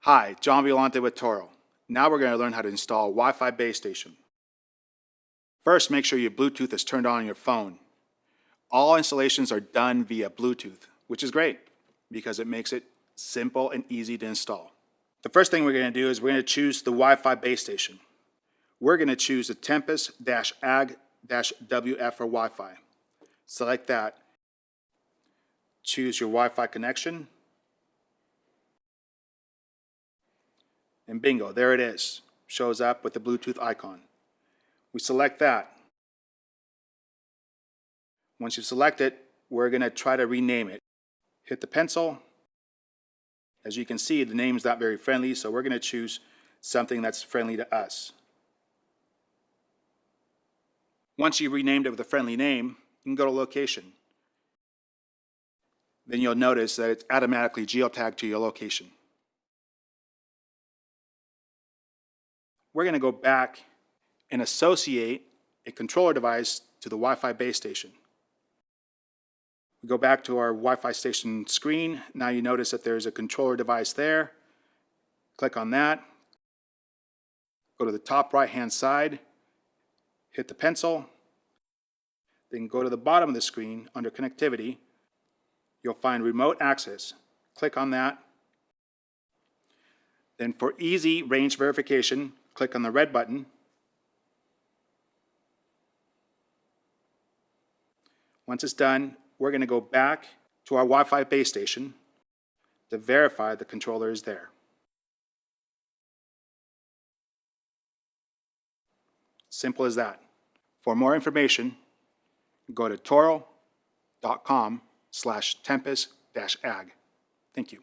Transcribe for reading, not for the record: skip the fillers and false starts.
Hi, John Violante with Toro. Now we're going to learn how to install a Wi-Fi base station. First, make sure your Bluetooth is turned on your phone. All installations are done via Bluetooth, which is great because it makes it simple and easy to install. The first thing we're going to do is we're going to choose the Wi-Fi base station. We're going to choose the Tempest-Ag-WF for Wi-Fi. Select that. Choose your Wi-Fi connection. And bingo, there it is. Shows up with the Bluetooth icon. We select that. Once you select it, we're going to try to rename it. Hit the pencil. As you can see, the name's not very friendly, so we're going to choose something that's friendly to us. Once you've renamed it with a friendly name, you can go to location. Then you'll notice that it's automatically geotagged to your location. We're going to go back and associate a controller device to the Wi-Fi base station. We go back to our Wi-Fi station screen. Now you notice that there's a controller device there. Click on that. Go to the top right-hand side. Hit the pencil. Then go to the bottom of the screen under connectivity. You'll find remote access. Click on that. Then for easy range verification, click on the red button. Once it's done, we're going to go back to our Wi-Fi base station to verify the controller is there. Simple as that. For more information, go to toro.com/tempest-ag. Thank you.